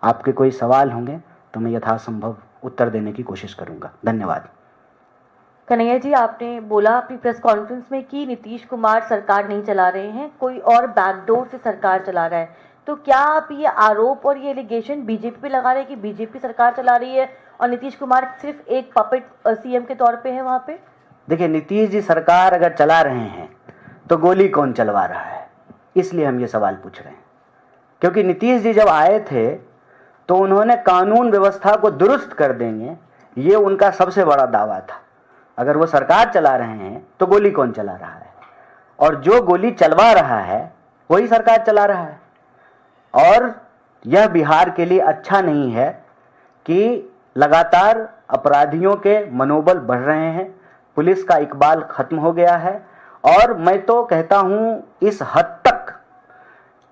आपके कोई सवाल होंगे तो मैं यथासंभव उत्तर देने की कोशिश करूंगा। धन्यवाद। कन्हैया जी, आपने बोला अपनी प्रेस कॉन्फ्रेंस में कि नीतीश कुमार सरकार नहीं चला रहे हैं, कोई और बैकडोर से सरकार चला रहा है, तो क्या आप ये आरोप और ये एलिगेशन बीजेपी पे लगा रहे हैं कि बीजेपी सरकार चला रही है और नीतीश कुमार सिर्फ एक पपेट सीएम के तौर पे है वहां पे? देखिए, नीतीश जी सरकार अगर चला रहे हैं तो गोली कौन चलवा रहा है, इसलिए हम ये सवाल पूछ रहे हैं। क्योंकि नीतीश जी जब आए थे तो उन्होंने कानून व्यवस्था को दुरुस्त कर देंगे, ये उनका सबसे बड़ा दावा था। अगर वो सरकार चला रहे हैं तो गोली कौन चला रहा है, और जो गोली चलवा रहा है वही सरकार चला रहा है। और यह बिहार के लिए अच्छा नहीं है कि लगातार अपराधियों के मनोबल बढ़ रहे हैं, पुलिस का इकबाल खत्म हो गया है, और मैं तो कहता हूं इस हद तक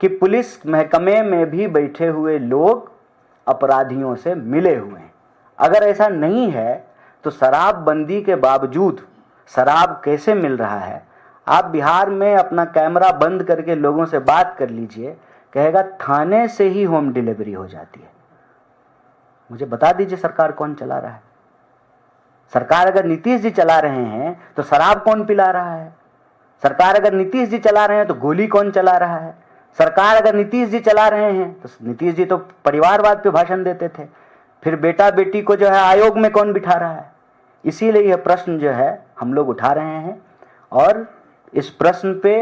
कि पुलिस महकमे में भी बैठे हुए लोग अपराधियों से मिले हुए हैं। अगर ऐसा नहीं है तो शराबबंदी के बावजूद शराब कैसे मिल रहा है? आप बिहार में अपना कैमरा बंद करके लोगों से बात कर लीजिए, कहेगा थाने से ही होम डिलीवरी हो जाती है। मुझे बता दीजिए सरकार कौन चला रहा है? सरकार अगर नीतीश जी चला रहे हैं तो शराब कौन पिला रहा है? सरकार अगर नीतीश जी चला रहे हैं तो गोली कौन चला रहा है? सरकार अगर नीतीश जी चला रहे हैं तो नीतीश जी तो परिवारवाद पे भाषण देते थे, फिर बेटा बेटी को जो है आयोग में कौन बिठा रहा है? इसीलिए यह प्रश्न जो है हम लोग उठा रहे हैं, और इस प्रश्न पे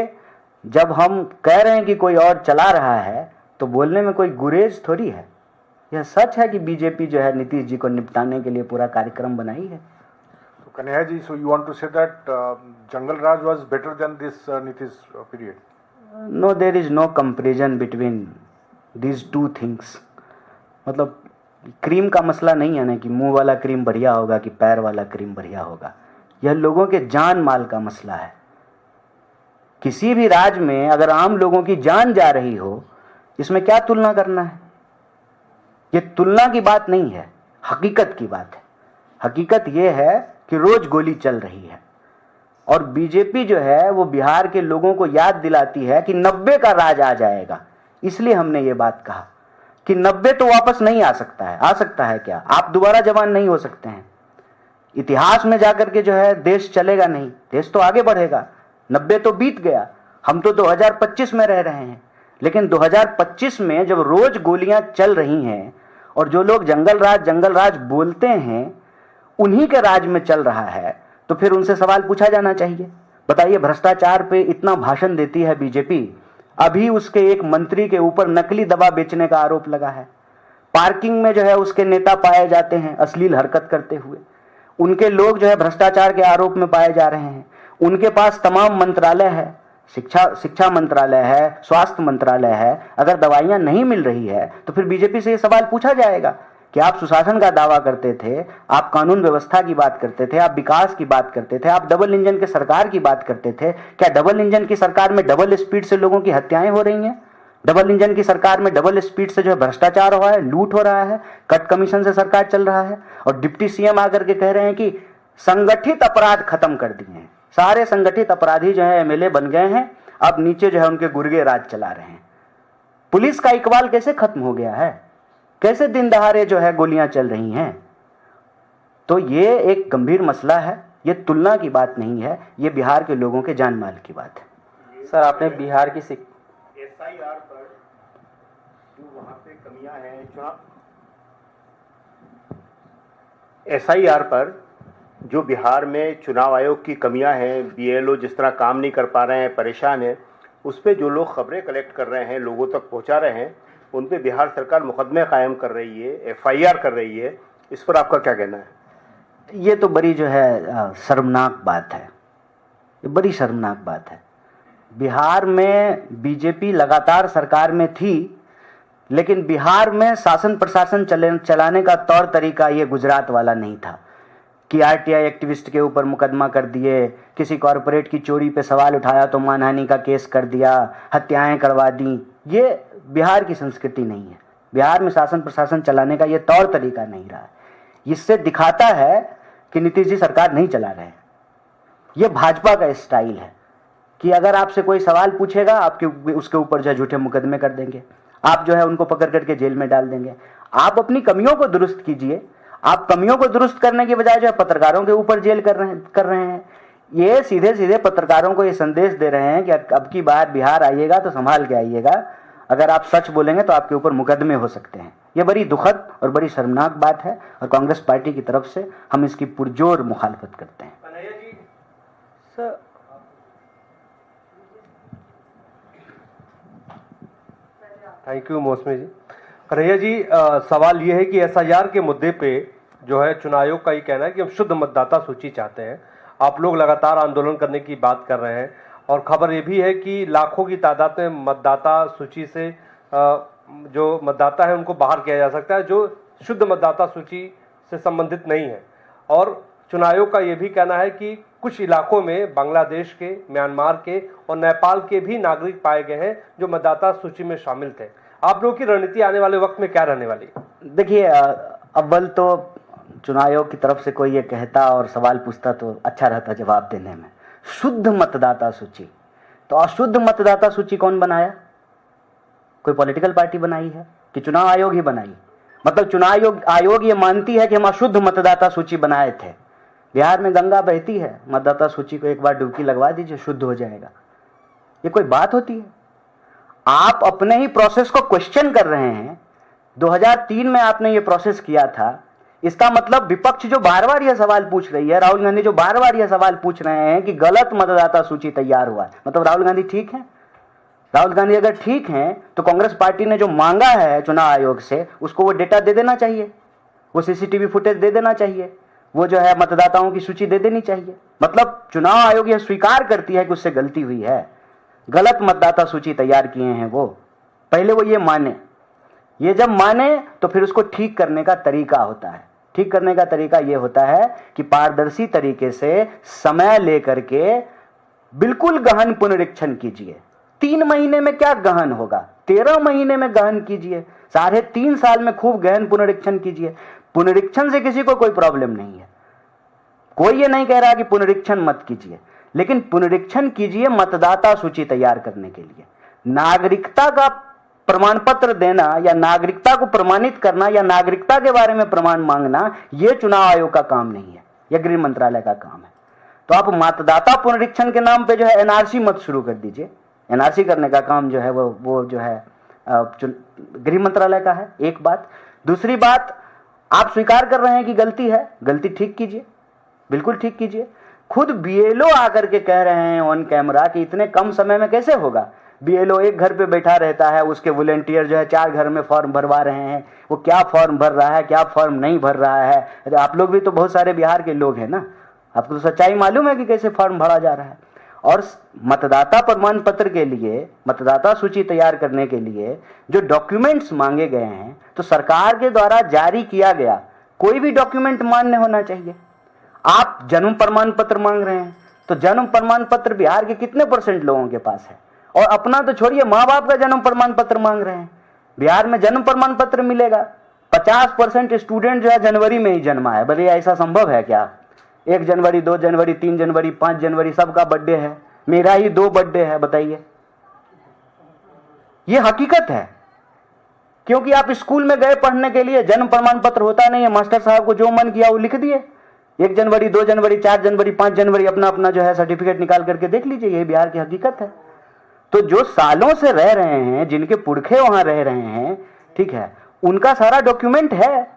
जब हम कह रहे हैं कि कोई और चला रहा है तो बोलने में कोई गुरेज थोड़ी है। यह सच है कि बीजेपी जो है नीतीश जी को निपटाने के लिए पूरा कार्यक्रम बनाई है। तो Kanhaiya ji, so you want to say that jungle raj was better than this Nitish period? No, there is no comparison between these two things. मतलब क्रीम का मसला नहीं है ना कि मुंह वाला क्रीम बढ़िया होगा कि पैर वाला क्रीम बढ़िया होगा। यह लोगों के जान माल का मसला है। किसी भी राज्य में अगर आम लोगों की जान जा रही हो, इसमें क्या तुलना करना है? यह तुलना की बात नहीं है, हकीकत की बात है। हकीकत यह है कि रोज गोली चल रही है, और बीजेपी जो है वो बिहार के लोगों को याद दिलाती है कि 90 का राज आ जाएगा। इसलिए हमने ये बात कहा कि 90 तो वापस नहीं आ सकता है। आ सकता है क्या? आप दोबारा जवान नहीं हो सकते हैं। इतिहास में जाकर के जो है देश चलेगा नहीं, देश तो आगे बढ़ेगा। 90 तो बीत गया, हम तो 2025 में रह रहे हैं। लेकिन 2025 में जब रोज गोलियां चल रही हैं और जो लोग जंगल राज बोलते हैं उन्हीं के राज में चल रहा है, तो फिर उनसे सवाल पूछा जाना चाहिए। बताइए, भ्रष्टाचार पे इतना भाषण देती है बीजेपी, अभी उसके एक मंत्री के ऊपर नकली दवा बेचने का आरोप लगा है। पार्किंग में जो है उसके नेता पाए जाते हैं अश्लील हरकत करते हुए। उनके लोग जो है भ्रष्टाचार के आरोप में पाए जा रहे हैं। उनके पास तमाम मंत्रालय है, शिक्षा मंत्रालय है, स्वास्थ्य मंत्रालय है। अगर दवाइयां नहीं मिल रही है तो फिर बीजेपी से यह सवाल पूछा जाएगा कि आप सुशासन का दावा करते थे, आप कानून व्यवस्था की बात करते थे, आप विकास की बात करते थे, आप डबल इंजन के सरकार की बात करते थे। क्या डबल इंजन की सरकार में डबल स्पीड से लोगों की हत्याएं हो रही हैं? डबल इंजन की सरकार में डबल स्पीड से जो है भ्रष्टाचार हो रहा है, लूट हो रहा है, कट कमीशन से सरकार चल रहा है, और डिप्टी सीएम आकर के कह रहे हैं कि संगठित अपराध खत्म कर दिए हैं, सारे संगठित अपराधी जो है एमएलए बन गए हैं, अब नीचे जो है उनके गुर्गे राज चला रहे हैं। पुलिस का इकबाल कैसे खत्म हो गया है? कैसे दिन दहाड़े जो है गोलियां चल रही हैं? तो ये एक गंभीर मसला है, ये तुलना की बात नहीं है, ये बिहार के लोगों के जान माल की बात है। सर, आपने बिहार की एसआईआर पर जो वहां पे कमियां हैं, चुनाव एसआईआर पर जो बिहार में चुनाव आयोग की कमियां हैं, बीएलओ जिस तरह काम नहीं कर पा रहे हैं, परेशान है, उस पर जो लोग खबरें कलेक्ट कर रहे हैं, लोगों तक पहुंचा रहे हैं, उन पे बिहार सरकार मुकदमे कायम कर रही है, एफआईआर कर रही है। इस पर आपका क्या कहना है? ये तो बड़ी जो है शर्मनाक बात है, ये बड़ी शर्मनाक बात है। बिहार में बीजेपी लगातार सरकार में थी, लेकिन बिहार में शासन प्रशासन चलाने का तौर तरीका ये गुजरात वाला नहीं था कि आरटीआई एक्टिविस्ट के ऊपर मुकदमा कर दिए, किसी कॉरपोरेट की चोरी पे सवाल उठाया तो मानहानि का केस कर दिया, हत्याएं करवा दी। ये बिहार की संस्कृति नहीं है। बिहार में शासन प्रशासन चलाने का ये तौर तरीका नहीं रहा है। इससे दिखाता है कि नीतीश जी सरकार नहीं चला रहे हैं। ये भाजपा का स्टाइल है कि अगर आपसे कोई सवाल पूछेगा, आपके उसके ऊपर जो है झूठे मुकदमे कर देंगे, आप जो है उनको पकड़ करके जेल में डाल देंगे। आप अपनी कमियों को दुरुस्त कीजिए। आप कमियों को दुरुस्त करने की बजाय जो है पत्रकारों के ऊपर जेल कर रहे हैं। ये सीधे सीधे पत्रकारों को ये संदेश दे रहे हैं कि अब की बार बिहार आइएगा तो संभाल के आइएगा, अगर आप सच बोलेंगे तो आपके ऊपर मुकदमे हो सकते हैं। ये बड़ी दुखद और बड़ी शर्मनाक बात है और कांग्रेस पार्टी की तरफ से हम इसकी पुरजोर मुखालफत करते हैं। सर, थैंक यू मौसमी जी। कन्हैया जी, सवाल ये है कि एसआईआर के मुद्दे पे जो है चुनाव आयोग का ये कहना है कि हम शुद्ध मतदाता सूची चाहते हैं। आप लोग लगातार आंदोलन करने की बात कर रहे हैं और खबर ये भी है कि लाखों की तादाद में मतदाता सूची से जो मतदाता है उनको बाहर किया जा सकता है जो शुद्ध मतदाता सूची से संबंधित नहीं है। और चुनाव आयोग का ये भी कहना है कि कुछ इलाकों में बांग्लादेश के, म्यांमार के और नेपाल के भी नागरिक पाए गए हैं जो मतदाता सूची में शामिल थे। आप लोगों की रणनीति आने वाले वक्त में क्या रहने वाली है? देखिए, अव्वल तो चुनाव आयोग की तरफ से कोई ये कहता और सवाल पूछता तो अच्छा रहता जवाब देने में। शुद्ध मतदाता सूची, तो अशुद्ध मतदाता सूची कौन बनाया? कोई पॉलिटिकल पार्टी बनाई है कि चुनाव आयोग ही बनाई? मतलब चुनाव आयोग ये मानती है कि हम अशुद्ध मतदाता सूची बनाए थे। बिहार में गंगा बहती है, मतदाता सूची को एक बार डुबकी लगवा दीजिए, शुद्ध हो जाएगा। ये कोई बात होती है? आप अपने ही प्रोसेस को क्वेश्चन कर रहे हैं। 2003 में आपने ये प्रोसेस किया था। इसका मतलब विपक्ष जो बार बार यह सवाल पूछ रही है, राहुल गांधी जो बार बार यह सवाल पूछ रहे हैं कि गलत मतदाता सूची तैयार हुआ है, मतलब राहुल गांधी ठीक है? राहुल गांधी अगर ठीक हैं तो कांग्रेस पार्टी ने जो मांगा है चुनाव आयोग से उसको वो डेटा दे देना चाहिए, वो सीसीटीवी फुटेज दे देना चाहिए, वो जो है मतदाताओं की सूची दे देनी चाहिए। मतलब चुनाव आयोग यह स्वीकार करती है कि उससे गलती हुई है, गलत मतदाता सूची तैयार किए हैं वो। पहले वो ये माने, ये जब माने तो फिर उसको ठीक करने का तरीका होता है। ठीक करने का तरीका ये होता है कि पारदर्शी तरीके से समय लेकर के बिल्कुल गहन पुनरीक्षण कीजिए। 3 महीने में क्या गहन होगा, 13 महीने में गहन कीजिए, 3.5 साल में खूब गहन पुनरीक्षण कीजिए। पुनरीक्षण से किसी को कोई प्रॉब्लम नहीं है, कोई ये नहीं कह रहा कि पुनरीक्षण मत कीजिए, लेकिन पुनरीक्षण कीजिए मतदाता सूची तैयार करने के लिए। नागरिकता का प्रमाण पत्र देना या नागरिकता को प्रमाणित करना या नागरिकता के बारे में प्रमाण मांगना, यह चुनाव आयोग का काम नहीं है, यह गृह मंत्रालय का काम है। तो आप मतदाता पुनरीक्षण के नाम पे जो है एनआरसी मत शुरू कर दीजिए। एनआरसी करने का काम जो है वो जो है गृह मंत्रालय का है, एक बात। दूसरी बात, आप स्वीकार कर रहे हैं कि गलती है, गलती ठीक कीजिए, बिल्कुल ठीक कीजिए। खुद बीएलओ आकर के कह रहे हैं ऑन कैमरा कि इतने कम समय में कैसे होगा। बीएलओ एक घर पे बैठा रहता है, उसके वॉलंटियर जो है 4 घर में फॉर्म भरवा रहे हैं, वो क्या फॉर्म भर रहा है, क्या फॉर्म नहीं भर रहा है। तो आप लोग भी तो बहुत सारे बिहार के लोग हैं ना, आपको तो सच्चाई मालूम है कि कैसे फॉर्म भरा जा रहा है। और मतदाता प्रमाण पत्र के लिए, मतदाता सूची तैयार करने के लिए जो डॉक्यूमेंट्स मांगे गए हैं, तो सरकार के द्वारा जारी किया गया कोई भी डॉक्यूमेंट मान्य होना चाहिए। आप जन्म प्रमाण पत्र मांग रहे हैं, तो जन्म प्रमाण पत्र बिहार के कितने % लोगों के पास है? और अपना तो छोड़िए, माँ बाप का जन्म प्रमाण पत्र मांग रहे हैं। बिहार में जन्म प्रमाण पत्र मिलेगा? 50% स्टूडेंट जो है जनवरी में ही जन्मा है। भले ऐसा संभव है क्या? 1 जनवरी, 2 जनवरी, 3 जनवरी, 5 जनवरी सबका बर्थडे है, मेरा ही 2 बर्थडे है, बताइए। यह हकीकत है, क्योंकि आप स्कूल में गए पढ़ने के लिए, जन्म प्रमाण पत्र होता नहीं है, मास्टर साहब को जो मन किया वो लिख दिए। 1 जनवरी, 2 जनवरी, 4 जनवरी, 5 जनवरी अपना अपना जो है सर्टिफिकेट निकाल करके देख लीजिए, ये बिहार की हकीकत है। तो जो सालों से रह रहे हैं, जिनके पुरखे वहां रह रहे हैं, ठीक है, उनका सारा डॉक्यूमेंट है।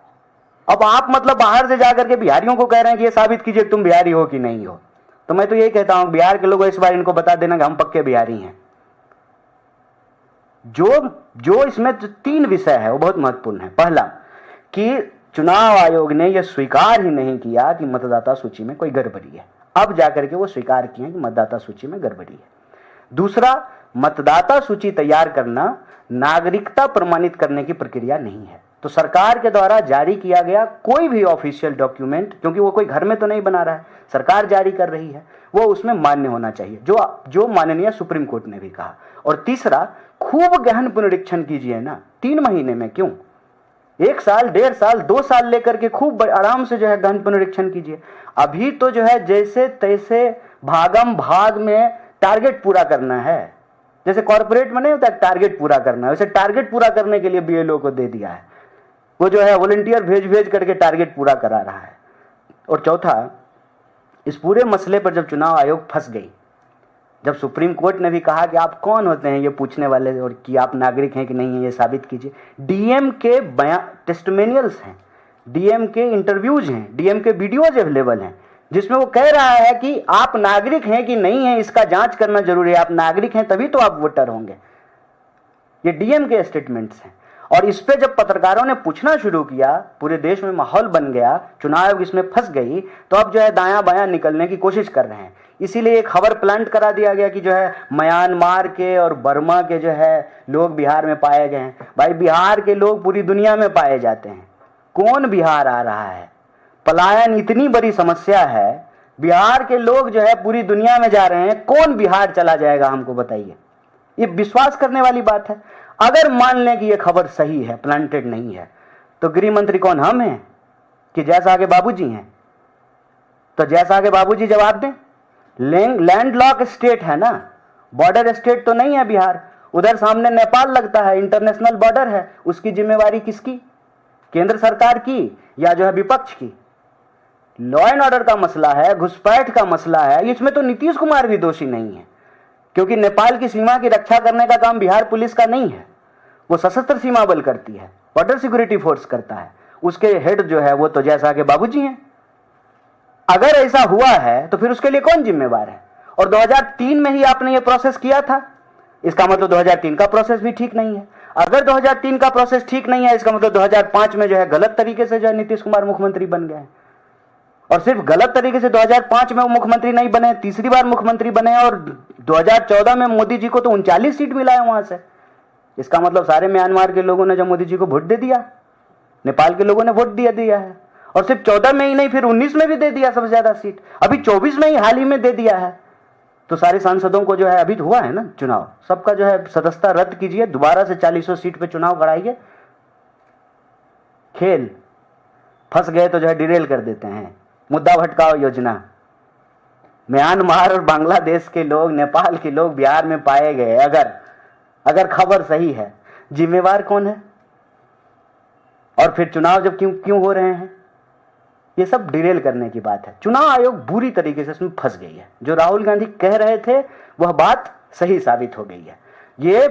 अब आप मतलब बाहर से जाकर के बिहारियों को कह रहे हैं कि ये साबित कीजिए तुम बिहारी हो कि नहीं हो। तो मैं तो यही कहता हूं, बिहार के लोगों इस बार इनको बता देना कि हम पक्के बिहारी हैं। जो इसमें 3 विषय है वो बहुत महत्वपूर्ण है। पहला कि चुनाव आयोग ने यह स्वीकार ही नहीं किया कि मतदाता सूची में कोई गड़बड़ी है। अब जाकर के वो स्वीकार किए कि मतदाता सूची में गड़बड़ी है। दूसरा, मतदाता सूची तैयार करना नागरिकता प्रमाणित करने की प्रक्रिया नहीं है। तो सरकार के द्वारा जारी किया गया कोई भी ऑफिशियल डॉक्यूमेंट, क्योंकि वो कोई घर में तो नहीं बना रहा है, सरकार जारी कर रही है, वो उसमें मान्य होना चाहिए, जो माननीय सुप्रीम कोर्ट ने भी कहा। और तीसरा, खूब गहन पुनरीक्षण कीजिए ना, 3 महीने में क्यों, 1 साल, 1.5 साल, 2 साल लेकर के खूब आराम से जो है गहन पुनरीक्षण कीजिए। अभी तो जो है जैसे तैसे भागम भाग में टारगेट पूरा करना है, जैसे कॉर्पोरेट में नहीं होता टारगेट पूरा करना है, वैसे टारगेट पूरा करने के लिए बीएलओ को दे दिया है। वो जो है वॉलंटियर भेज भेज करके टारगेट पूरा करा रहा है। और चौथा, इस पूरे मसले पर जब चुनाव आयोग फंस गई, जब सुप्रीम कोर्ट ने भी कहा कि आप कौन होते हैं ये पूछने वाले और कि आप नागरिक हैं कि नहीं है ये साबित कीजिए, डीएम के बयान टेस्टिमोनियल्स हैं, डीएम के इंटरव्यूज हैं, डीएम के वीडियोज अवेलेबल हैं जिसमें वो कह रहा है कि आप नागरिक हैं कि नहीं है इसका जांच करना जरूरी है, आप नागरिक हैं तभी तो आप वोटर होंगे। ये डीएम के स्टेटमेंट्स हैं। और इस पे जब पत्रकारों ने पूछना शुरू किया, पूरे देश में माहौल बन गया, चुनाव आयोग इसमें फंस गई, तो अब जो है दायां बायां निकलने की कोशिश कर रहे हैं। इसीलिए एक खबर प्लांट करा दिया गया कि जो है म्यांमार के और बर्मा के जो है लोग बिहार में पाए गए हैं। भाई बिहार के लोग पूरी दुनिया में पाए जाते हैं, कौन बिहार आ रहा है? पलायन इतनी बड़ी समस्या है, बिहार के लोग जो है पूरी दुनिया में जा रहे हैं, कौन बिहार चला जाएगा हमको बताइए? ये विश्वास करने वाली बात है। अगर मान लें कि ये खबर सही है, प्लांटेड नहीं है, तो गृह मंत्री कौन, हम हैं कि जैसा के बाबूजी हैं? तो जैसा के बाबूजी जवाब दें। लैंडलॉक स्टेट है ना, बॉर्डर स्टेट तो नहीं है बिहार। उधर सामने नेपाल लगता है, इंटरनेशनल बॉर्डर है। उसकी जिम्मेवारी किसकी? केंद्र सरकार की या जो है विपक्ष की? लॉ एंड ऑर्डर का मसला है, घुसपैठ का मसला है, इसमें तो नीतीश कुमार भी दोषी नहीं है, क्योंकि नेपाल की सीमा की रक्षा करने का काम बिहार पुलिस का नहीं है। वो सशस्त्र सीमा बल करती है, बॉर्डर सिक्योरिटी फोर्स करता है, उसके हेड जो है वो तो जैसा के बाबूजी हैं। अगर ऐसा हुआ है तो फिर उसके लिए कौन जिम्मेवार है? और 2003 में ही आपने ये प्रोसेस किया था, इसका मतलब 2003 का प्रोसेस भी ठीक नहीं है। अगर 2003 का प्रोसेस ठीक नहीं है, इसका मतलब 2005 में जो है गलत तरीके से जो है नीतीश कुमार मुख्यमंत्री बन गए। और सिर्फ गलत तरीके से 2005 में वो मुख्यमंत्री नहीं बने, तीसरी बार मुख्यमंत्री बने, और 2014 में मोदी जी को तो 39 सीट मिला है वहां से। इसका मतलब सारे म्यांमार के लोगों ने जब मोदी जी को वोट दे दिया, नेपाल के लोगों ने वोट दिया है। और सिर्फ 14 में ही नहीं, फिर 19 में भी दे दिया सबसे ज्यादा सीट, अभी 24 में ही हाल ही में दे दिया है। तो सारे सांसदों को जो है, अभी हुआ है ना चुनाव, सबका जो है सदस्यता रद्द कीजिए, दोबारा से 40 सीट पे चुनाव कराइए। खेल फंस गए तो जो है डिरेल कर देते हैं, मुद्दा भटकाओ योजना। म्यांमार और बांग्लादेश के लोग, नेपाल के लोग बिहार में पाए गए, अगर खबर सही है, जिम्मेवार कौन है? और फिर चुनाव जब क्यों हो रहे हैं? ये सब डिरेल करने की बात है। चुनाव आयोग बुरी तरीके से इसमें फंस गई है। जो राहुल गांधी कह रहे थे वह बात सही साबित हो गई है। ये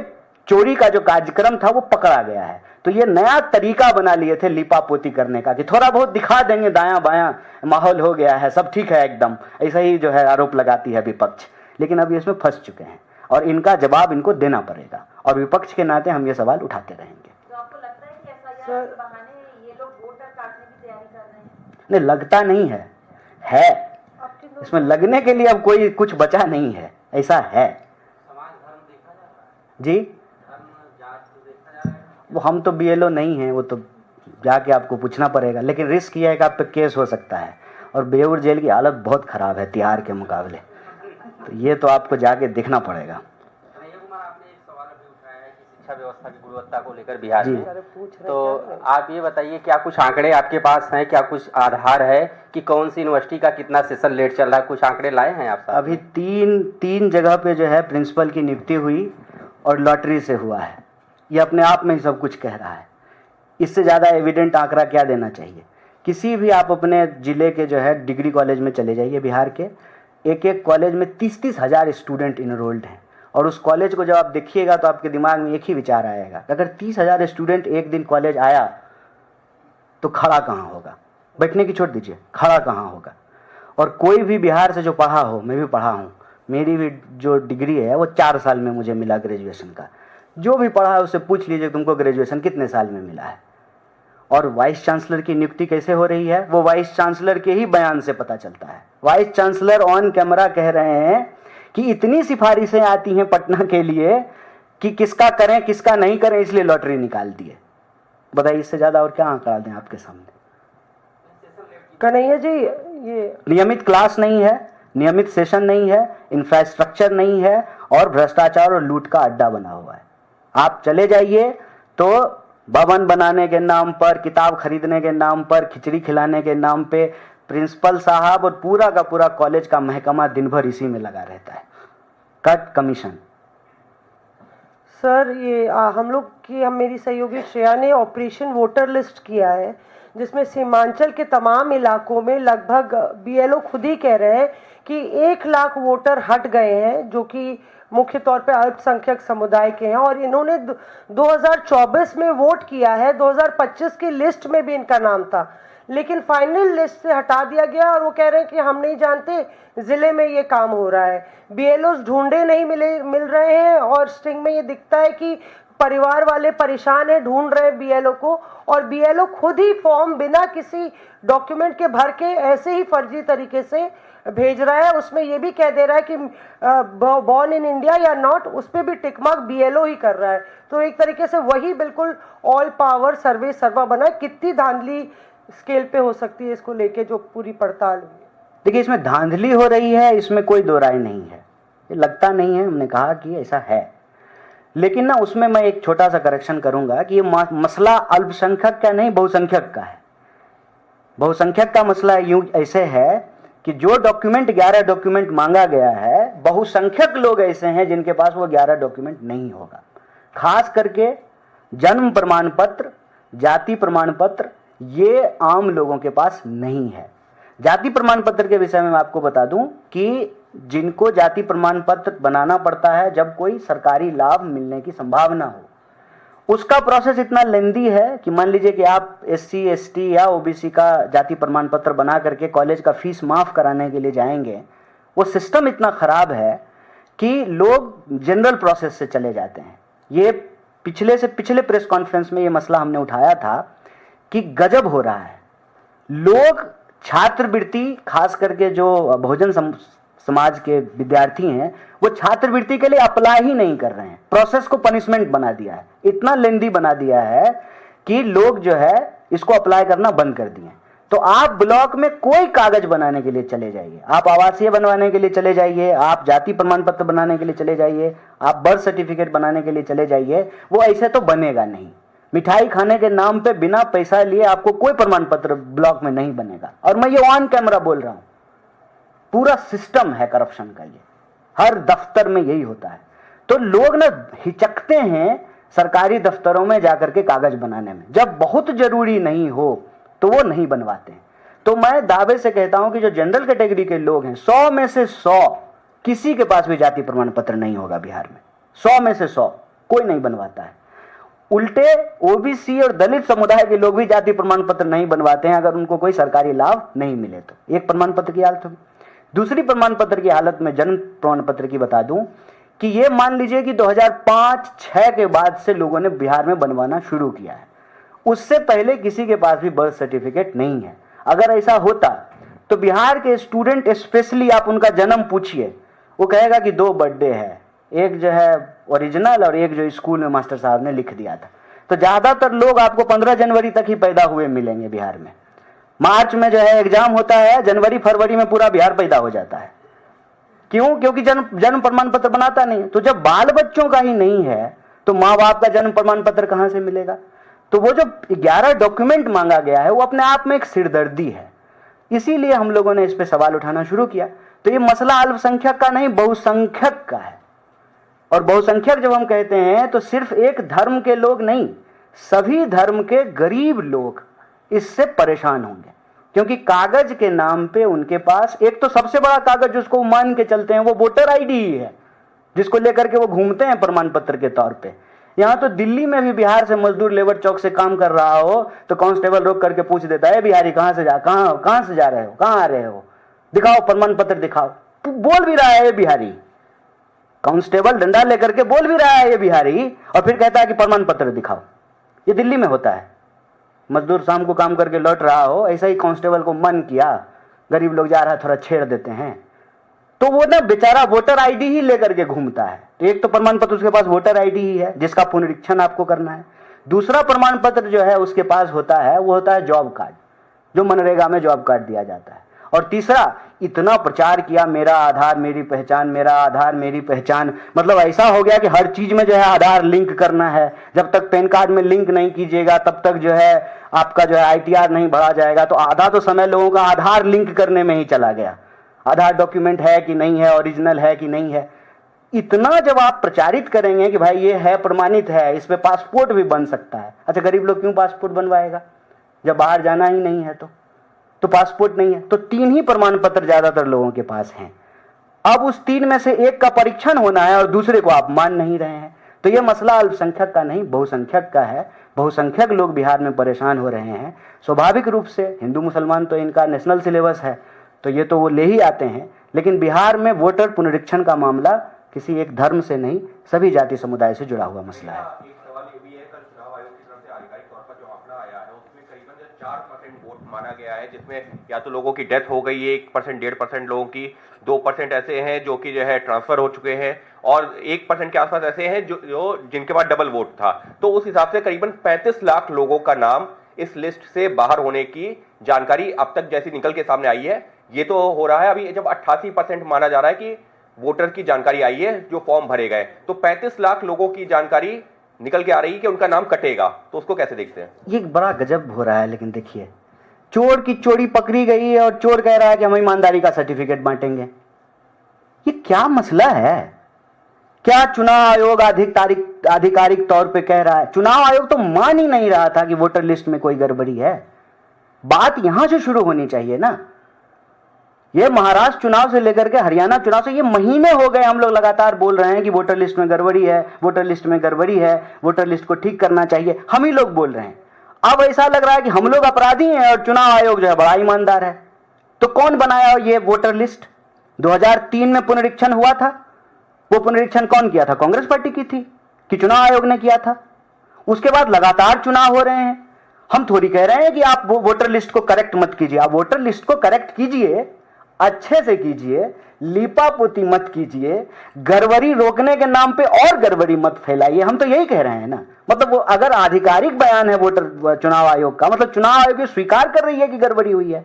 चोरी का जो कार्यक्रम था वो पकड़ा गया है। तो ये नया तरीका बना लिए थे लिपापोती करने का, कि थोड़ा बहुत दिखा देंगे, दायां बायां माहौल हो गया है, सब ठीक है एकदम, ऐसा ही जो है आरोप लगाती है विपक्ष। लेकिन अब ये इसमें फंस चुके हैं और इनका जवाब इनको देना पड़ेगा, और विपक्ष के नाते हम ये सवाल उठाते रहेंगे। तो आपको लगता है कि एफआईआर के बहाने ये लोग वोटर काटने की तैयारी कर रहे हैं? नहीं, लगता नहीं है इसमें लगने के लिए अब कोई कुछ बचा नहीं है, ऐसा है जी। वो हम तो बीएलओ नहीं हैं, वो तो जाके आपको पूछना पड़ेगा। लेकिन रिस्क ये है कि आप पे केस हो सकता है, और बेऊर जेल की हालत बहुत खराब है तिहाड़ के मुकाबले, तो ये तो आपको जाके देखना पड़ेगा। शिक्षा व्यवस्था की गुणवत्ता को लेकर बिहार में, तो आप ये बताइए, क्या कुछ आंकड़े आपके पास हैं, क्या कुछ आधार है कि कौन सी यूनिवर्सिटी का कितना सेशन लेट चल रहा है? कुछ आंकड़े लाए हैं आप? अभी तीन जगह पे जो है प्रिंसिपल की नियुक्ति हुई और लॉटरी से हुआ है। ये अपने आप में ही सब कुछ कह रहा है। इससे ज़्यादा एविडेंट आंकड़ा क्या देना चाहिए? किसी भी आप अपने ज़िले के जो है डिग्री कॉलेज में चले जाइए, बिहार के एक कॉलेज में 30-30 हज़ार स्टूडेंट इनरोल्ड हैं, और उस कॉलेज को जब आप देखिएगा तो आपके दिमाग में एक ही विचार आएगा, अगर 30,000 स्टूडेंट एक दिन कॉलेज आया तो खड़ा कहाँ होगा? बैठने की छोड़ दीजिए, खड़ा कहाँ होगा? और कोई भी बिहार से जो पढ़ा हो, मैं भी पढ़ा हूँ, मेरी भी जो डिग्री है वो 4 साल में मुझे मिला ग्रेजुएशन का। जो भी पढ़ा है उससे पूछ लीजिए तुमको ग्रेजुएशन कितने साल में मिला है। और वाइस चांसलर की नियुक्ति कैसे हो रही है, वो वाइस चांसलर के ही बयान से पता चलता है। वाइस चांसलर ऑन कैमरा कह रहे हैं कि इतनी सिफारिशें आती हैं पटना के लिए कि किसका करें किसका नहीं करें, इसलिए लॉटरी निकाल दिए। बताइए, इससे ज्यादा और क्या आंकड़ा दें आपके सामने? कन्हैया जी, ये नियमित क्लास नहीं है, नियमित सेशन नहीं है, इंफ्रास्ट्रक्चर नहीं है, और भ्रष्टाचार और लूट का अड्डा बना हुआ है। आप चले जाइए तो भवन बनाने के नाम पर, किताब खरीदने के नाम पर, खिचड़ी खिलाने के नाम पे प्रिंसिपल साहब और पूरा का पूरा कॉलेज का महकमा दिन भर इसी में लगा रहता है। Cut commission. सर ये हम लोग की मेरी सहयोगी श्रेया ने ऑपरेशन वोटर लिस्ट किया है, जिसमें सीमांचल के तमाम इलाकों में लगभग बीएलओ खुद ही कह रहे हैं कि 1 लाख वोटर हट गए हैं, जो कि मुख्य तौर पे अल्पसंख्यक समुदाय के हैं, और इन्होंने 2024 में वोट किया है। 2025 की लिस्ट में भी इनका नाम था, लेकिन फाइनल लिस्ट से हटा दिया गया, और वो कह रहे हैं कि हम नहीं जानते जिले में ये काम हो रहा है। बीएलओ ढूंढे नहीं मिल रहे हैं, और स्टिंग में ये दिखता है कि परिवार वाले परेशान हैं, ढूंढ रहे हैं बीएलओ को, और बीएलओ खुद ही फॉर्म बिना किसी डॉक्यूमेंट के भर के ऐसे ही फर्जी तरीके से भेज रहा है। उसमें ये भी कह दे रहा है कि बॉर्न इन इंडिया या नॉट, उस पर भी टिकमार्क बीएलओ ही कर रहा है। तो एक तरीके से वही बिल्कुल ऑल पावर सर्वे सर्वा बना। कितनी धांधली स्केल पे हो सकती है इसको लेके जो पूरी पड़ताल हुई? देखिए, इसमें धांधली हो रही है, इसमें कोई दो राय नहीं है, ये लगता नहीं है, हमने कहा कि ऐसा है। लेकिन ना उसमें मैं एक छोटा सा करेक्शन करूंगा कि ये मसला अल्पसंख्यक का नहीं, बहुसंख्यक का है। बहुसंख्यक का मसला यूं ऐसे है कि जो डॉक्यूमेंट 11 डॉक्यूमेंट मांगा गया है, बहुसंख्यक लोग ऐसे हैं जिनके पास वो 11 डॉक्यूमेंट नहीं होगा। खास करके जन्म प्रमाण पत्र, जाति प्रमाण पत्र, ये आम लोगों के पास नहीं है। जाति प्रमाण पत्र के विषय में मैं आपको बता दूं कि जिनको जाति प्रमाण पत्र बनाना पड़ता है जब कोई सरकारी लाभ मिलने की संभावना हो, उसका प्रोसेस इतना लेंदी है कि मान लीजिए कि आप SC ST या OBC का जाति प्रमाण पत्र बना करके कॉलेज का फीस माफ कराने के लिए जाएंगे, वो सिस्टम इतना खराब है कि लोग जनरल प्रोसेस से चले जाते हैं। ये पिछले प्रेस कॉन्फ्रेंस में ये मसला हमने उठाया था कि गजब हो रहा है। लोग छात्रवृत्ति, खास करके जो बहुजन समाज के विद्यार्थी हैं, वो छात्रवृत्ति के लिए अप्लाई ही नहीं कर रहे हैं। प्रोसेस को पनिशमेंट बना दिया है, इतना लेंदी बना दिया है कि लोग जो है इसको अप्लाई करना बंद कर दिए। तो आप ब्लॉक में कोई कागज बनाने के लिए चले जाइए, आप आवासीय बनवाने के लिए चले जाइए, आप जाति प्रमाण पत्र बनाने के लिए चले जाइए, आप बर्थ सर्टिफिकेट बनाने के लिए चले जाइए, वो ऐसे तो बनेगा नहीं। मिठाई खाने के नाम पे बिना पैसा लिए आपको कोई प्रमाण पत्र ब्लॉक में नहीं बनेगा। और मैं ये ऑन कैमरा बोल रहा हूं, पूरा सिस्टम है करप्शन का, ये हर दफ्तर में यही होता है। तो लोग ना हिचकते हैं सरकारी दफ्तरों में जाकर के कागज बनाने में, जब बहुत जरूरी नहीं हो तो वो नहीं बनवाते हैं। तो मैं दावे से कहता हूं कि जो जनरल कैटेगरी के लोग हैं, 100 में से 100 किसी के पास भी जाति प्रमाण पत्र नहीं होगा बिहार में। 100 में से 100 कोई नहीं बनवाता है। उल्टे OBC और दलित समुदाय के लोग भी जाति प्रमाण पत्र नहीं बनवाते हैं अगर उनको कोई सरकारी लाभ नहीं मिले तो। एक प्रमाण पत्र की हालत होगी। दूसरी प्रमाण पत्र की हालत में जन्म प्रमाण पत्र की बता दूं कि ये मान लीजिए कि 2005-6 के बाद से लोगों ने बिहार में बनवाना शुरू किया है। उससे पहले किसी के पास भी बर्थ सर्टिफिकेट नहीं है। अगर ऐसा होता तो बिहार के स्टूडेंट, स्पेशली आप उनका जन्म पूछिए, वो कहेगा कि 2 बर्थडे है, एक जो है ओरिजिनल और एक जो स्कूल में मास्टर साहब ने लिख दिया था। तो ज्यादातर लोग आपको 15 जनवरी तक ही पैदा हुए मिलेंगे बिहार में। मार्च में जो है एग्जाम होता है, जनवरी फरवरी में पूरा बिहार पैदा हो जाता है। क्यों? क्योंकि जन्म प्रमाण पत्र बनाता नहीं। तो जब बाल बच्चों का ही नहीं है तो माँ बाप का जन्म प्रमाण पत्र कहां से मिलेगा? तो वो जो 11 डॉक्यूमेंट मांगा गया है वो अपने आप में एक सिरदर्दी है। इसीलिए हम लोगों ने इस पे सवाल उठाना शुरू किया। तो ये मसला अल्पसंख्यक का नहीं, बहुसंख्यक का है। और बहुसंख्यक जब हम कहते हैं तो सिर्फ एक धर्म के लोग नहीं, सभी धर्म के गरीब लोग इससे परेशान होंगे। क्योंकि कागज के नाम पे उनके पास एक तो सबसे बड़ा कागज जिसको मान के चलते हैं वो वोटर आईडी ही है, जिसको लेकर के वो घूमते हैं प्रमाण पत्र के तौर पे। यहां तो दिल्ली में भी बिहार से मजदूर लेबर चौक से काम कर रहा हो तो कांस्टेबल रोक करके पूछ देता है, बिहारी कहां से जा रहे हो, कहां आ रहे हो, दिखाओ प्रमाण पत्र दिखाओ। बोल भी रहा है ये बिहारी, कांस्टेबल डंडा लेकर के बोल भी रहा है ये बिहारी, और फिर कहता है कि प्रमाण पत्र दिखाओ। ये दिल्ली में होता है। मजदूर शाम को काम करके लौट रहा हो, ऐसा ही कांस्टेबल को मन किया, गरीब लोग जा रहा है थोड़ा छेड़ देते हैं, तो वो ना बेचारा वोटर आईडी ही लेकर के घूमता है। तो एक तो प्रमाण पत्र उसके पास वोटर आईडी ही है जिसका पुनरीक्षण आपको करना है। दूसरा प्रमाण पत्र जो है उसके पास होता है वो होता है जॉब कार्ड, जो मनरेगा में जॉब कार्ड दिया जाता है। और तीसरा, इतना प्रचार किया मेरा आधार मेरी पहचान, मेरा आधार मेरी पहचान, मतलब ऐसा हो गया कि हर चीज में जो है आधार लिंक करना है। जब तक पैन कार्ड में लिंक नहीं कीजिएगा तब तक जो है आपका जो है ITR नहीं बढ़ा जाएगा। तो आधा तो समय लोगों का आधार लिंक करने में ही चला गया, आधार डॉक्यूमेंट है कि नहीं है, ओरिजिनल है कि नहीं है। इतना जब आप प्रचारित करेंगे कि भाई ये है, प्रमाणित है, इस पे पासपोर्ट भी बन सकता है। अच्छा, गरीब लोग क्यों पासपोर्ट बनवाएगा जब बाहर जाना ही नहीं है? तो पासपोर्ट नहीं है तो 3 ही प्रमाण पत्र ज्यादातर लोगों के पास हैं। अब उस 3 में से एक का परीक्षण होना है और दूसरे को आप मान नहीं रहे हैं। तो ये मसला अल्पसंख्यक का नहीं, बहुसंख्यक का है। बहुसंख्यक लोग बिहार में परेशान हो रहे हैं। स्वाभाविक रूप से हिंदू मुसलमान तो इनका नेशनल सिलेबस है, तो ये तो वो ले ही आते हैं। लेकिन बिहार में वोटर पुनरीक्षण का मामला किसी एक धर्म से नहीं, सभी जाति समुदाय से जुड़ा हुआ मसला है। एक सवाल ये भी है, कल चुनाव आयोग की तरफ से आधिकारिक तौर पर जो आंकड़ा आया है उसमें करीबन 4% वोट माना गया है, जिसमें या तो लोगों की डेथ हो गई है 1%, 1.5% लोगों की, 2% ऐसे हैं जो कि जो है ट्रांसफर हो चुके हैं, और 1% के आसपास ऐसे हैं जो जिनके पास डबल वोट था। तो उस हिसाब से करीबन 35 लाख लोगों का नाम इस लिस्ट से बाहर होने की जानकारी अब तक जैसी निकल के सामने आई है। ये तो हो रहा है अभी जब 88% माना जा रहा है कि वोटर की जानकारी आई है जो फॉर्म भरे गए, तो 35 लाख लोगों की जानकारी निकल के आ रही है कि उनका नाम कटेगा, तो उसको कैसे देखते हैं? ये बड़ा गजब हो रहा है। लेकिन देखिए, चोर की चोरी पकड़ी गई है और चोर कह रहा है कि हम ईमानदारी का सर्टिफिकेट बांटेंगे। ये क्या मसला है? क्या चुनाव आयोग आधिकारिक तौर पे कह रहा है? चुनाव आयोग तो मान ही नहीं रहा था कि वोटर लिस्ट में कोई गड़बड़ी है। बात यहां से शुरू होनी चाहिए ना। ये महाराष्ट्र चुनाव से लेकर के हरियाणा चुनाव से ये महीने हो गए हम लोग लगातार बोल रहे हैं कि वोटर लिस्ट में गड़बड़ी है, वोटर लिस्ट में गड़बड़ी है, वोटर लिस्ट को ठीक करना चाहिए। हम ही लोग बोल रहे हैं। अब ऐसा लग रहा है कि हम लोग अपराधी हैं और चुनाव आयोग जो है बड़ा ईमानदार है। तो कौन बनाया ये वोटर लिस्ट? 2003 में पुनरीक्षण हुआ था। वो पुनरीक्षण कौन किया था? कांग्रेस पार्टी की थी कि चुनाव आयोग ने किया था? उसके बाद लगातार चुनाव हो रहे हैं। हम थोड़ी कह रहे हैं कि आप वो वोटर लिस्ट को करेक्ट मत कीजिए। आप वोटर लिस्ट को करेक्ट कीजिए, अच्छे से कीजिए, लीपापोती मत कीजिए, गड़बड़ी रोकने के नाम पे और गड़बड़ी मत फैलाइए। हम तो यही कह रहे हैं ना। मतलब वो अगर आधिकारिक बयान है वोटर चुनाव आयोग का, मतलब चुनाव आयोग ये स्वीकार कर रही है कि गड़बड़ी हुई है,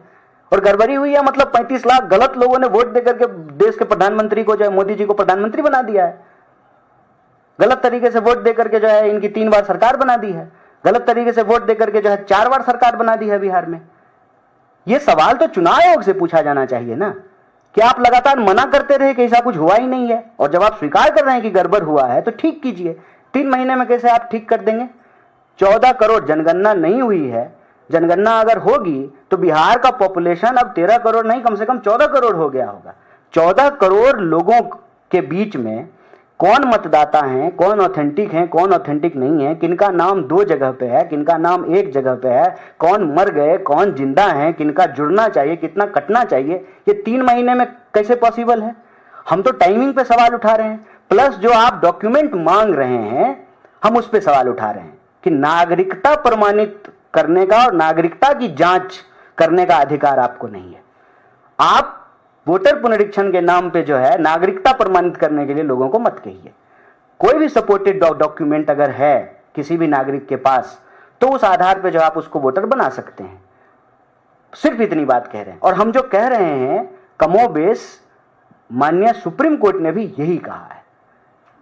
और गड़बड़ी हुई है मतलब 35 लाख गलत लोगों ने वोट देकर के देश के प्रधानमंत्री को जो है मोदी जी को प्रधानमंत्री बना दिया है। गलत तरीके से वोट देकर के जो है इनकी 3 बार सरकार बना दी है। गलत तरीके से वोट देकर के जो है 4 बार सरकार बना दी है बिहार में। ये सवाल तो चुनाव आयोग से पूछा जाना चाहिए ना कि आप लगातार मना करते रहे कि ऐसा कुछ हुआ ही नहीं है, और जब आप स्वीकार कर रहे हैं कि गड़बड़ हुआ है तो ठीक कीजिए। 3 महीने में कैसे आप ठीक कर देंगे? 14 करोड़ जनगणना नहीं हुई है। जनगणना अगर होगी तो बिहार का पॉपुलेशन अब 13 करोड़ नहीं, कम से कम 14 करोड़ हो गया होगा। 14 करोड़ लोगों के बीच में कौन मतदाता हैं, कौन ऑथेंटिक हैं, कौन ऑथेंटिक नहीं है, किनका नाम 2 जगह पे है, किनका नाम 1 जगह पे है, कौन मर गए, कौन जिंदा हैं, किनका जुड़ना चाहिए, कितना कटना चाहिए, ये 3 महीने में कैसे पॉसिबल है? हम तो टाइमिंग पे सवाल उठा रहे हैं। प्लस जो आप डॉक्यूमेंट मांग रहे हैं हम उस पर सवाल उठा रहे हैं कि नागरिकता प्रमाणित करने का और नागरिकता की जांच करने का अधिकार आपको नहीं है। आप वोटर पुनरीक्षण के नाम पे जो है नागरिकता प्रमाणित करने के लिए लोगों को मत कहिए। कोई भी सपोर्टेड डॉक्यूमेंट अगर है किसी भी नागरिक के पास तो उस आधार पे जो आप उसको वोटर बना सकते हैं। सिर्फ इतनी बात कह रहे हैं। और हम जो कह रहे हैं कमोबेश माननीय सुप्रीम कोर्ट ने भी यही कहा है।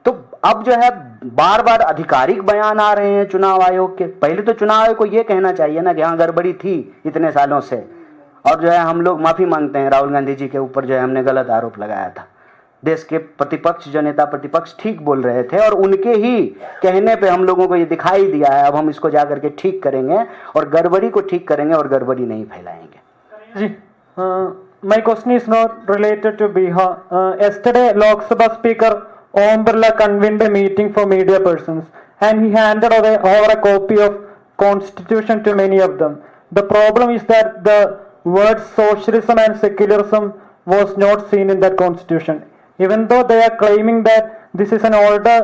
तो अब जो है बार बार आधिकारिक बयान आ रहे हैं चुनाव आयोग के। पहले तो चुनाव आयोग को यह कहना चाहिए ना कि हाँ गड़बड़ी थी इतने सालों से, और जो है हम लोग माफी मांगते हैं राहुल गांधी जी के ऊपर जो है हमने गलत आरोप लगाया था। देश के प्रतिपक्ष जो नेता प्रतिपक्ष ठीक बोल रहे थे और उनके ही कहने पे हम लोगों को ये दिखाई दिया है। अब हम इसको जाकर के ठीक करेंगे और गड़बड़ी को ठीक करेंगे और गड़बड़ी नहीं फैलाएंगे। जी, my question is not related to Bihar. Yesterday, Lok Sabha Speaker Om Birla convened a meeting for media persons, and he handed over a copy of Constitution to many of them. The problem is that the words socialism and secularism was not seen in that Constitution. Even though they are claiming that this is an older,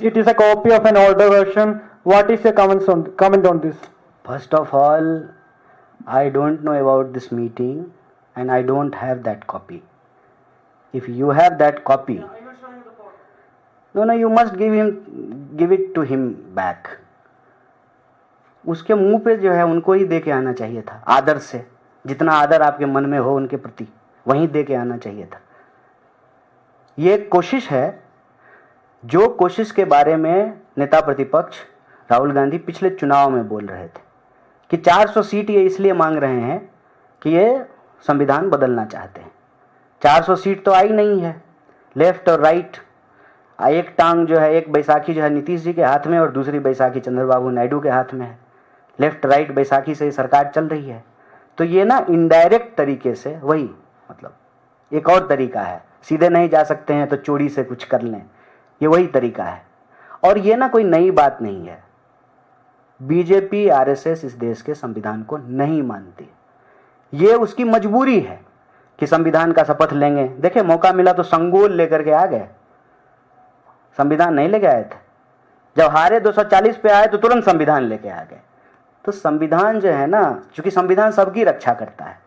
it is a copy of an older version. What is your comment on this? First of all, I don't know about this meeting and I don't have that copy. If you have that copy, no, you must give it to him back. उसके मुंह पे जो है उनको ही दे के आना चाहिए था, आदर से, जितना आदर आपके मन में हो उनके प्रति वहीं दे के आना चाहिए था। ये कोशिश है, जो कोशिश के बारे में नेता प्रतिपक्ष राहुल गांधी पिछले चुनाव में बोल रहे थे कि 400 सीट ये इसलिए मांग रहे हैं कि ये संविधान बदलना चाहते हैं। 400 सीट तो आई नहीं है, लेफ्ट और राइट, एक टांग जो है, एक बैसाखी जो है नीतीश जी के हाथ में और दूसरी बैसाखी चंद्रबाबू नायडू के हाथ में है। लेफ्ट राइट बैसाखी से सरकार चल रही है। तो ये ना इनडायरेक्ट तरीके से वही, मतलब एक और तरीका है, सीधे नहीं जा सकते हैं तो चोरी से कुछ कर लें, ये वही तरीका है। और ये ना कोई नई बात नहीं है। बीजेपी आरएसएस इस देश के संविधान को नहीं मानती, ये उसकी मजबूरी है कि संविधान का शपथ लेंगे। देखिए मौका मिला तो संगोल लेकर के आ गए, संविधान नहीं लेके आए थे। जब हारे 240 पे आए तो तुरंत संविधान लेके आ गए। तो संविधान जो है ना, चूंकि संविधान सबकी रक्षा करता है,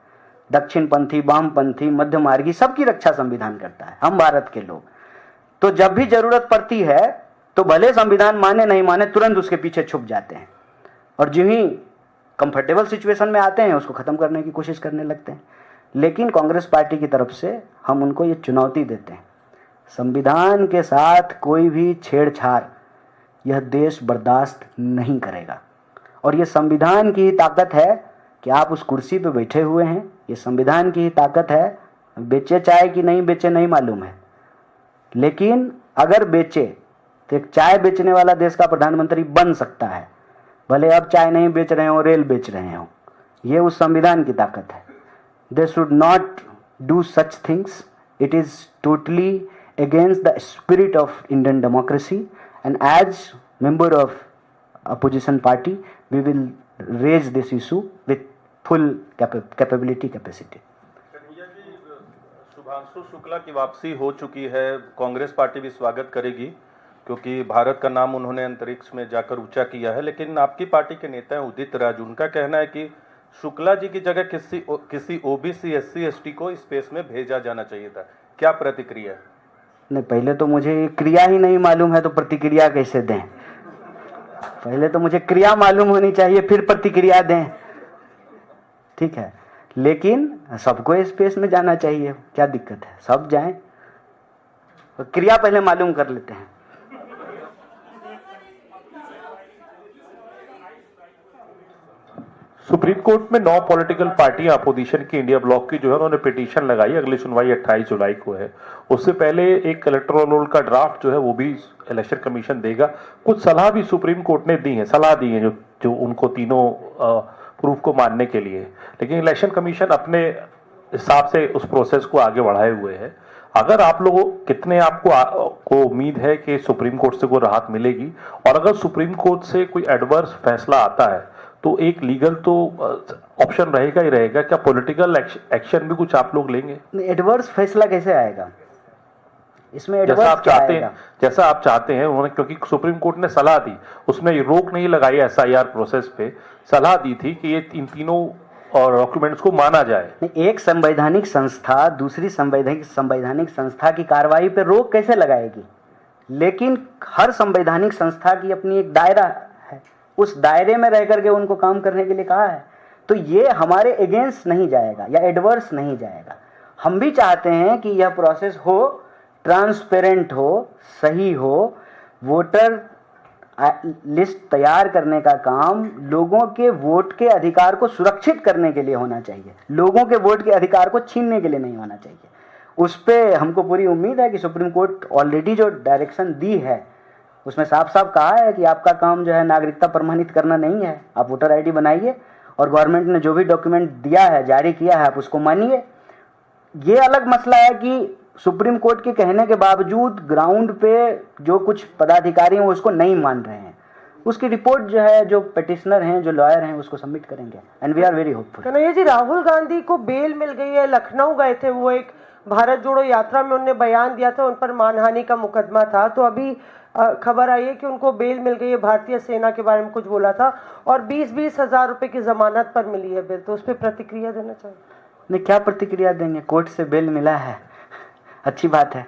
दक्षिणपंथी, वामपंथी, मध्यमार्गी, सबकी रक्षा संविधान करता है, हम भारत के लोग। तो जब भी जरूरत पड़ती है तो भले संविधान माने नहीं माने, तुरंत उसके पीछे छुप जाते हैं और जो ही कंफर्टेबल सिचुएशन में आते हैं उसको खत्म करने की कोशिश करने लगते हैं। लेकिन कांग्रेस पार्टी की तरफ से हम उनको ये चुनौती देते हैं, संविधान के साथ कोई भी छेड़छाड़ यह देश बर्दाश्त नहीं करेगा। और ये संविधान की ही ताकत है कि आप उस कुर्सी पे बैठे हुए हैं, ये संविधान की ही ताकत है। बेचे चाय कि नहीं बेचे नहीं मालूम है, लेकिन अगर बेचे तो एक चाय बेचने वाला देश का प्रधानमंत्री बन सकता है, भले अब चाय नहीं बेच रहे हो, रेल बेच रहे हो। ये उस संविधान की ताकत है। They should not do such things, it is totally against the spirit of Indian democracy, and as member of opposition party we will raise this issue with full capability capacity. Shubhanshu Shukla की वापसी हो चुकी है, कांग्रेस पार्टी भी स्वागत करेगी क्योंकि भारत का नाम उन्होंने अंतरिक्ष में जाकर ऊंचा किया है। लेकिन आपकी पार्टी के नेता हैं उदित राज, उनका कहना है कि शुक्ला जी की जगह किसी ओबीसी एससी एसटी को स्पेस में भेजा जाना चाहिए था। क्या प्रतिक्रिया है? नहीं, पहले तो मुझे क्रिया ही नहीं मालूम है तो प्रतिक्रिया कैसे दें? पहले तो मुझे क्रिया मालूम होनी चाहिए फिर प्रतिक्रिया दें, ठीक है। लेकिन सबको स्पेस में जाना चाहिए, क्या दिक्कत है, सब जाएं। तो क्रिया पहले मालूम कर लेते हैं। सुप्रीम कोर्ट में 9 पॉलिटिकल पार्टियां अपोजिशन की इंडिया ब्लॉक की जो है उन्होंने पिटीशन लगाई, अगली सुनवाई 28 जुलाई को है। उससे पहले एक इलेक्टोरल रोल का ड्राफ्ट जो है वो भी इलेक्शन कमीशन देगा। कुछ सलाह भी सुप्रीम कोर्ट ने दी है, सलाह दी है जो उनको तीनों प्रूफ को मानने के लिए। लेकिन इलेक्शन कमीशन अपने हिसाब से उस प्रोसेस को आगे बढ़ाए हुए है। अगर आप लोगों कितने आपको उम्मीद है कि सुप्रीम कोर्ट से कोई राहत मिलेगी, और अगर सुप्रीम कोर्ट से कोई एडवर्स फैसला आता है तो एक लीगल तो ऑप्शन रहेगा ही रहेगा, क्या पॉलिटिकल एक्शन भी कुछ आप लोग लेंगे? एडवर्स फैसला कैसे आएगा इसमें? जैसा आप चाहते हैं उन्होंने, क्योंकि सुप्रीम कोर्ट ने सलाह दी, उसमें रोक नहीं लगाई एसआईआर प्रोसेस पे, सलाह दी थी कि ये इन तीनों और डॉक्यूमेंट्स को माना जाए। एक संवैधानिक संस्था दूसरी संवैधानिक संस्था की कार्रवाई पे रोक कैसे लगाएगी? लेकिन हर संवैधानिक संस्था की अपनी एक दायरा है, उस दायरे में रह करके उनको काम करने के लिए कहा है। तो ये हमारे अगेंस्ट नहीं जाएगा या एडवर्स नहीं जाएगा। हम भी चाहते हैं कि यह प्रोसेस हो, ट्रांसपेरेंट हो, सही हो। वोटर लिस्ट तैयार करने का काम लोगों के वोट के अधिकार को सुरक्षित करने के लिए होना चाहिए, लोगों के वोट के अधिकार को छीनने के लिए नहीं होना चाहिए। उस पर हमको पूरी उम्मीद है कि सुप्रीम कोर्ट ऑलरेडी जो डायरेक्शन दी है उसमें साफ साफ कहा है कि आपका काम जो है नागरिकता प्रमाणित करना नहीं है, आप वोटर आईडी बनाइए और गवर्नमेंट ने जो भी डॉक्यूमेंट दिया है, जारी किया है, आप उसको मानिए। ये अलग मसला है कि सुप्रीम कोर्ट के कहने के बावजूद ग्राउंड पे जो कुछ पदाधिकारी हैं वो उसको नहीं मान रहे हैं। उसकी रिपोर्ट जो है, जो पिटिशनर हैं, जो लॉयर हैं, उसको सबमिट करेंगे and we are very hopeful. Kanhaiya ji, Rahul Gandhi को बेल मिल गई है, लखनऊ गए थे वो, एक भारत जोड़ो यात्रा में उन्होंने बयान दिया था, उन पर मानहानि का मुकदमा था। तो अभी खबर आई है कि उनको बेल मिल गई है, भारतीय सेना के बारे में कुछ बोला था, और 20-20 हज़ार रुपए की जमानत पर मिली है बेल। तो उस पर प्रतिक्रिया देना चाहिए। नहीं, क्या प्रतिक्रिया देंगे? कोर्ट से बेल मिला है, अच्छी बात है।